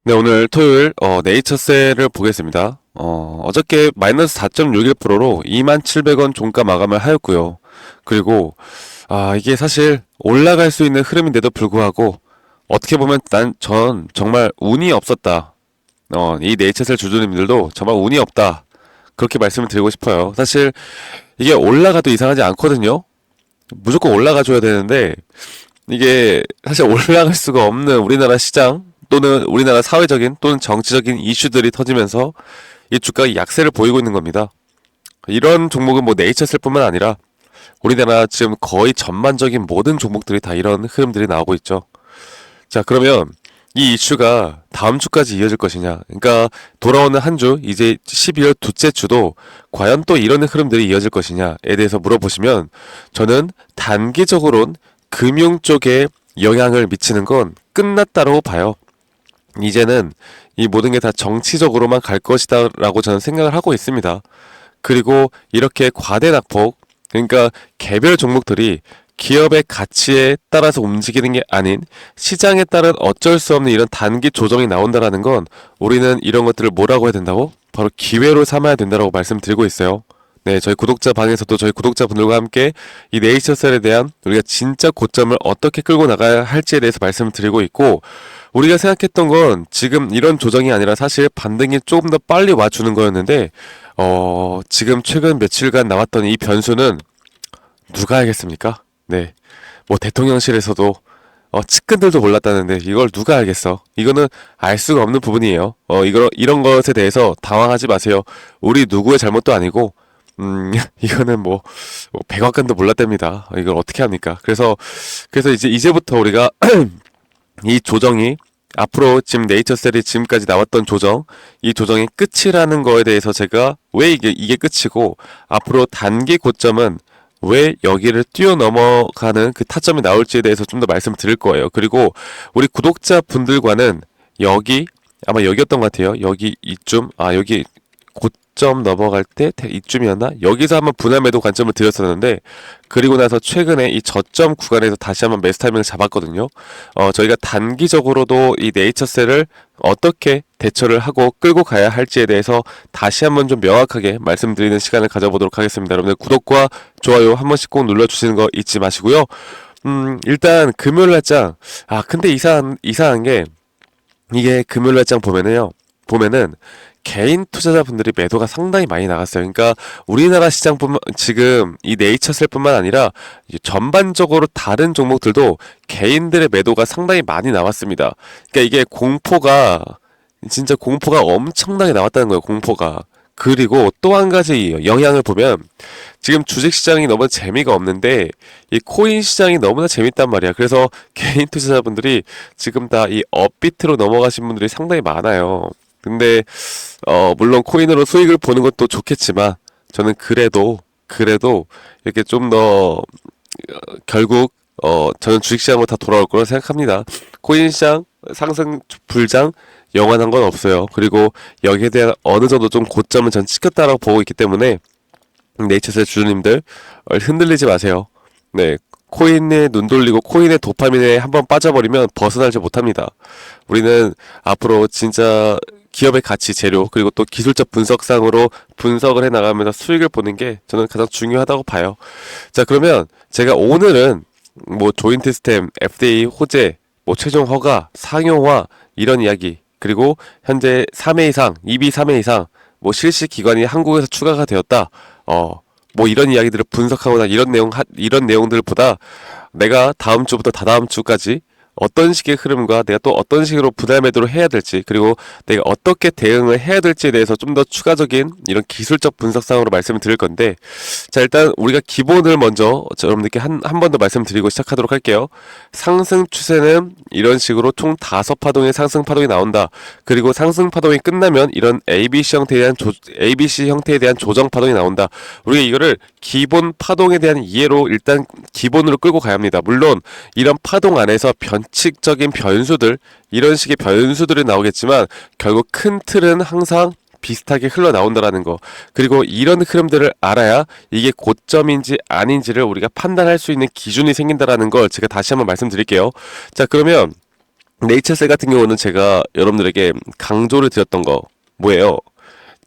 네, 오늘 토요일 네이처셀을 보겠습니다. 어저께 마이너스 4.61%로 27,000원 종가 마감을 하였고요. 그리고 이게 사실 올라갈 수 있는 흐름인데도 불구하고 어떻게 보면 전 정말 운이 없었다. 이 네이처셀 주주님들도 정말 운이 없다. 그렇게 말씀을 드리고 싶어요. 사실 이게 올라가도 이상하지 않거든요. 무조건 올라가줘야 되는데 이게 사실 올라갈 수가 없는 우리나라 시장 또는 우리나라 사회적인 또는 정치적인 이슈들이 터지면서 이 주가가 약세를 보이고 있는 겁니다. 이런 종목은 뭐 네이처셀뿐만 아니라 우리나라 지금 거의 전반적인 모든 종목들이 다 이런 흐름들이 나오고 있죠. 자, 그러면 이 이슈가 다음 주까지 이어질 것이냐? 그러니까 돌아오는 한 주, 이제 12월 둘째 주도 과연 또 이런 흐름들이 이어질 것이냐에 대해서 물어보시면 저는 단기적으로는 금융 쪽에 영향을 미치는 건 끝났다고 봐요. 이제는 이 모든 게 다 정치적으로만 갈 것이다라고 저는 생각을 하고 있습니다. 그리고 이렇게 과대 낙폭, 그러니까 개별 종목들이 기업의 가치에 따라서 움직이는 게 아닌 시장에 따른 어쩔 수 없는 이런 단기 조정이 나온다라는 건 우리는 이런 것들을 뭐라고 해야 된다고? 바로 기회로 삼아야 된다라고 말씀드리고 있어요. 네, 저희 구독자 방에서도 저희 구독자분들과 함께 이 네이처셀에 대한 우리가 진짜 고점을 어떻게 끌고 나가야 할지에 대해서 말씀을 드리고 있고, 우리가 생각했던 건 지금 이런 조정이 아니라 사실 반등이 조금 더 빨리 와주는 거였는데, 지금 최근 며칠간 나왔던 이 변수는 누가 알겠습니까? 네. 뭐 대통령실에서도 측근들도 몰랐다는데 이걸 누가 알겠어? 이거는 알 수가 없는 부분이에요. 이런 것에 대해서 당황하지 마세요. 우리 누구의 잘못도 아니고, 이거는 뭐 백악관도 몰랐답니다. 이걸 어떻게 합니까? 그래서 이제부터 우리가 이 조정이 앞으로 지금 네이처셀이 지금까지 나왔던 조정, 이 조정이 끝이라는 거에 대해서 제가 왜 이게 끝이고 앞으로 단기 고점은 왜 여기를 뛰어넘어가는 그 타점이 나올지에 대해서 좀 더 말씀을 드릴 거예요. 그리고 우리 구독자분들과는 여기 아마 여기였던 것 같아요. 여기 이쯤 여기 고점 넘어갈 때 이쯤이었나? 여기서 한번 분할 매도 관점을 드렸었는데 그리고 나서 최근에 이 저점 구간에서 다시 한번 매수 타이밍을 잡았거든요. 저희가 단기적으로도 이 네이처셀을 어떻게 대처를 하고 끌고 가야 할지에 대해서 다시 한번 좀 명확하게 말씀드리는 시간을 가져보도록 하겠습니다. 여러분들 구독과 좋아요 한 번씩 꼭 눌러주시는 거 잊지 마시고요. 일단 금요일 날장 근데 이상한 게 이게 금요일 날장 보면은 개인 투자자분들이 매도가 상당히 많이 나갔어요. 그러니까 우리나라 시장뿐만 지금 이 네이처셀뿐만 아니라 전반적으로 다른 종목들도 개인들의 매도가 상당히 많이 나왔습니다. 그러니까 이게 진짜 공포가 엄청나게 나왔다는 거예요. 공포가. 그리고 또 한 가지 영향을 보면 지금 주식 시장이 너무 재미가 없는데 이 코인 시장이 너무나 재밌단 말이야. 그래서 개인 투자자분들이 지금 다 이 업비트로 넘어가신 분들이 상당히 많아요. 근데 물론 코인으로 수익을 보는 것도 좋겠지만 저는 그래도 이렇게 좀 더 결국 저는 주식시장으로 다 돌아올 거라 생각합니다. 코인 시장 상승 불장 영원한 건 없어요. 그리고 여기에 대한 어느 정도 좀 고점은 전 찍혔다라고 보고 있기 때문에 네이처셀 주주님들 흔들리지 마세요. 네, 코인에 눈 돌리고 코인의 도파민에 한번 빠져버리면 벗어나지 못합니다. 우리는 앞으로 진짜 기업의 가치 재료 그리고 또 기술적 분석상으로 분석을 해 나가면서 수익을 보는 게 저는 가장 중요하다고 봐요. 자, 그러면 제가 오늘은 뭐 조인트 스템, FDA 호재, 뭐 최종 허가, 상용화 이런 이야기 그리고 현재 3회 이상, EB 3회 이상 뭐 실시 기관이 한국에서 추가가 되었다. 뭐 이런 이야기들을 분석하거나 이런 내용들보다 내가 다음 주부터 다다음 주까지 어떤 식의 흐름과 내가 또 어떤 식으로 분할 매도를 해야 될지 그리고 내가 어떻게 대응을 해야 될지에 대해서 좀 더 추가적인 이런 기술적 분석상으로 말씀을 드릴 건데 자 일단 우리가 기본을 먼저 여러분들께 한 번 더 말씀드리고 시작하도록 할게요. 상승 추세는 이런 식으로 총 5파동의 상승 파동이 나온다. 그리고 상승 파동이 끝나면 이런 ABC 형태에 대한 조정 파동이 나온다. 우리가 이거를 기본 파동에 대한 이해로 일단 기본으로 끌고 가야 합니다. 물론 이런 파동 안에서 변칙적인 변수들 이런 식의 변수들이 나오겠지만 결국 큰 틀은 항상 비슷하게 흘러나온다라는 거 그리고 이런 흐름들을 알아야 이게 고점인지 아닌지를 우리가 판단할 수 있는 기준이 생긴다라는 걸 제가 다시 한번 말씀드릴게요. 자 그러면 네이처셀 같은 경우는 제가 여러분들에게 강조를 드렸던 거 뭐예요?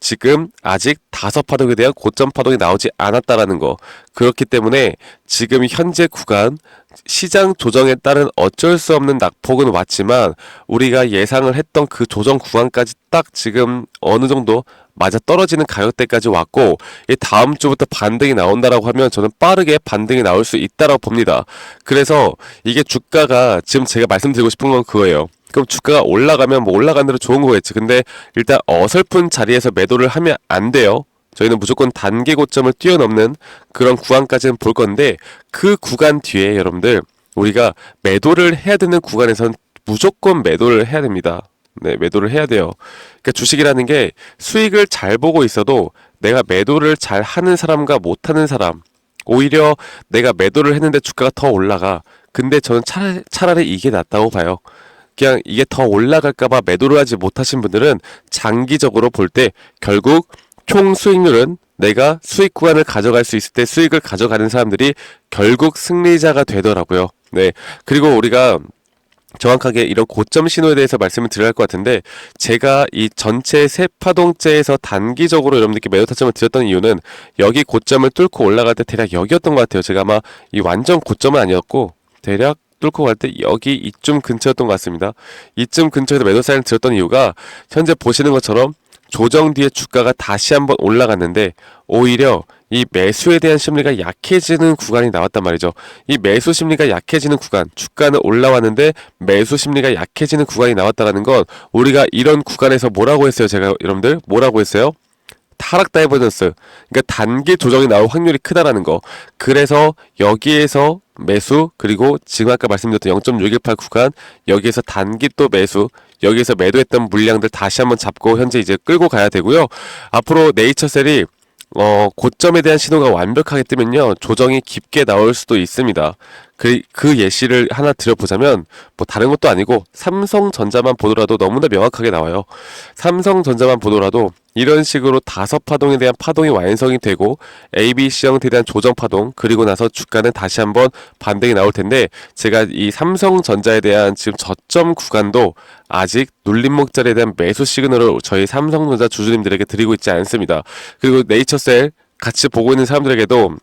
지금 아직 5파동에 대한 고점 파동이 나오지 않았다라는 거. 그렇기 때문에 지금 현재 구간 시장 조정에 따른 어쩔 수 없는 낙폭은 왔지만 우리가 예상을 했던 그 조정 구간까지 딱 지금 어느 정도 맞아 떨어지는 가격대까지 왔고, 이 다음 주부터 반등이 나온다라고 하면 저는 빠르게 반등이 나올 수 있다라고 봅니다. 그래서 이게 주가가 지금 제가 말씀드리고 싶은 건 그거예요. 그럼 주가가 올라가면 뭐 올라간 대로 좋은 거겠지. 근데 일단 어설픈 자리에서 매도를 하면 안 돼요. 저희는 무조건 단기 고점을 뛰어넘는 그런 구간까지는 볼 건데, 그 구간 뒤에 여러분들 우리가 매도를 해야 되는 구간에선 무조건 매도를 해야 됩니다. 네, 매도를 해야 돼요. 그러니까 주식이라는 게 수익을 잘 보고 있어도 내가 매도를 잘 하는 사람과 못하는 사람, 오히려 내가 매도를 했는데 주가가 더 올라가. 근데 저는 차라리 이게 낫다고 봐요. 그냥 이게 더 올라갈까봐 매도를 하지 못하신 분들은 장기적으로 볼 때 결국 총 수익률은 내가 수익 구간을 가져갈 수 있을 때 수익을 가져가는 사람들이 결국 승리자가 되더라고요. 네. 그리고 우리가 정확하게 이런 고점 신호에 대해서 말씀을 드려야 할 것 같은데, 제가 이 전체 세 파동째에서 단기적으로 여러분들께 매도 타점을 드렸던 이유는 여기 고점을 뚫고 올라갈 때 대략 여기였던 것 같아요. 제가 아마 이 완전 고점은 아니었고 대략 뚫고 갈 때 여기 이쯤 근처였던 것 같습니다. 이쯤 근처에서 매도 사인을 드렸던 이유가 현재 보시는 것처럼 조정 뒤에 주가가 다시 한번 올라갔는데 오히려 이 매수에 대한 심리가 약해지는 구간이 나왔단 말이죠. 이 매수 심리가 약해지는 구간, 주가는 올라왔는데 매수 심리가 약해지는 구간이 나왔다는 건 우리가 이런 구간에서 뭐라고 했어요? 제가 여러분들 뭐라고 했어요? 하락 다이버전스, 그러니까 단기 조정이 나올 확률이 크다라는 거. 그래서 여기에서 매수, 그리고 지금 아까 말씀드렸던 0.618 구간, 여기에서 단기 또 매수, 여기에서 매도했던 물량들 다시 한번 잡고 현재 이제 끌고 가야 되고요. 앞으로 네이처셀이 고점에 대한 신호가 완벽하게 뜨면요, 조정이 깊게 나올 수도 있습니다. 그 예시를 하나 드려보자면, 뭐 다른 것도 아니고 삼성전자만 보더라도 너무나 명확하게 나와요. 삼성전자만 보더라도 이런 식으로 5파동에 대한 파동이 완성이 되고 ABC 형태에 대한 조정 파동, 그리고 나서 주가는 다시 한번 반등이 나올 텐데, 제가 이 삼성전자에 대한 지금 저점 구간도 아직 눌림목자리에 대한 매수 시그널을 저희 삼성전자 주주님들에게 드리고 있지 않습니다. 그리고 네이처셀 같이 보고 있는 사람들에게도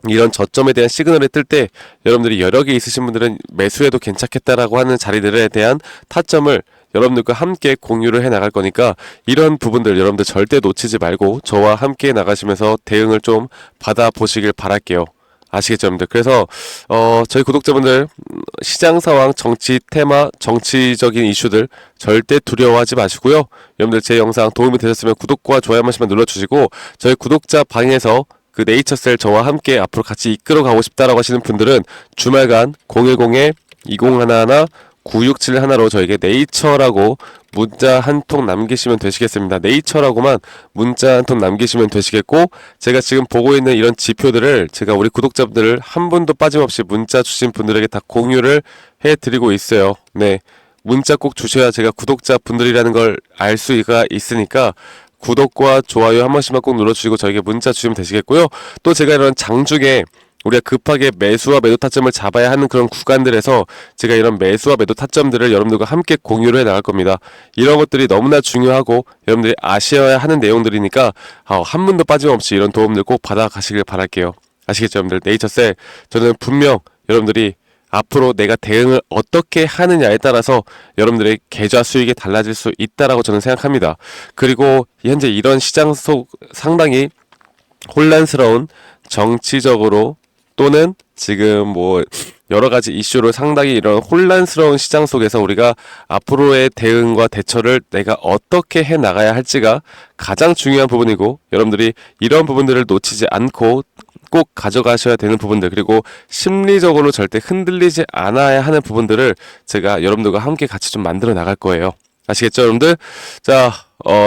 이런 저점에 대한 시그널이 뜰 때 여러분들이 여러 개 있으신 분들은 매수해도 괜찮겠다라고 하는 자리들에 대한 타점을 여러분들과 함께 공유를 해 나갈 거니까, 이런 부분들 여러분들 절대 놓치지 말고 저와 함께 나가시면서 대응을 좀 받아보시길 바랄게요. 아시겠죠, 여러분들? 그래서 저희 구독자분들, 시장 상황, 정치 테마, 정치적인 이슈들 절대 두려워하지 마시고요. 여러분들 제 영상 도움이 되셨으면 구독과 좋아요 한 번씩만 눌러주시고, 저희 구독자 방에서 그 네이처셀 저와 함께 앞으로 같이 이끌어 가고 싶다라고 하시는 분들은 주말간 010-2011-9671로 저에게 네이처라고 문자 한 통 남기시면 되시겠습니다. 네이처라고만 문자 한 통 남기시면 되시겠고, 제가 지금 보고 있는 이런 지표들을 제가 우리 구독자분들을 한 분도 빠짐없이 문자 주신 분들에게 다 공유를 해드리고 있어요. 네, 문자 꼭 주셔야 제가 구독자분들이라는 걸 알 수가 있으니까 구독과 좋아요 한 번씩만 꼭 눌러주시고 저에게 문자 주시면 되시겠고요. 또 제가 이런 장중에 우리가 급하게 매수와 매도 타점을 잡아야 하는 그런 구간들에서 제가 이런 매수와 매도 타점들을 여러분들과 함께 공유를 해 나갈 겁니다. 이런 것들이 너무나 중요하고 여러분들이 아셔야 하는 내용들이니까 한 분도 빠짐없이 이런 도움들 꼭 받아가시길 바랄게요. 아시겠죠, 여러분들? 네이처셀, 저는 분명 여러분들이 앞으로 내가 대응을 어떻게 하느냐에 따라서 여러분들의 계좌 수익이 달라질 수 있다라고 저는 생각합니다. 그리고 현재 이런 시장 속 상당히 혼란스러운 정치적으로 또는 지금 뭐 여러 가지 이슈로 상당히 이런 혼란스러운 시장 속에서 우리가 앞으로의 대응과 대처를 내가 어떻게 해 나가야 할지가 가장 중요한 부분이고, 여러분들이 이런 부분들을 놓치지 않고 꼭 가져가셔야 되는 부분들, 그리고 심리적으로 절대 흔들리지 않아야 하는 부분들을 제가 여러분들과 함께 같이 좀 만들어 나갈 거예요. 아시겠죠, 여러분들? 자,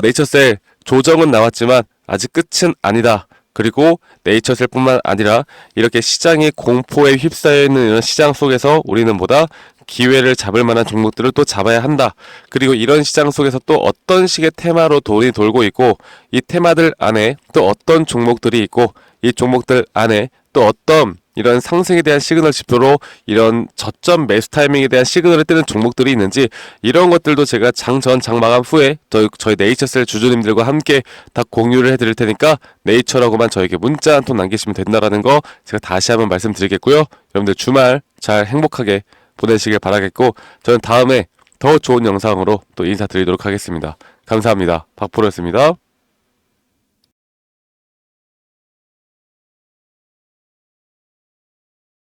네이처셀 조정은 나왔지만 아직 끝은 아니다. 그리고 네이처셀뿐만 아니라 이렇게 시장이 공포에 휩싸여 있는 이런 시장 속에서 우리는 보다 기회를 잡을 만한 종목들을 또 잡아야 한다. 그리고 이런 시장 속에서 또 어떤 식의 테마로 돈이 돌고 있고, 이 테마들 안에 또 어떤 종목들이 있고, 이 종목들 안에 또 어떤 이런 상승에 대한 시그널 지표로 이런 저점 매수 타이밍에 대한 시그널을 뜨는 종목들이 있는지 이런 것들도 제가 장전 장마감 후에 저희 네이처셀 주주님들과 함께 다 공유를 해드릴 테니까 네이처라고만 저에게 문자 한 통 남기시면 된다라는 거 제가 다시 한번 말씀드리겠고요. 여러분들 주말 잘 행복하게 보내시길 바라겠고 저는 다음에 더 좋은 영상으로 또 인사드리도록 하겠습니다. 감사합니다. 박프로였습니다.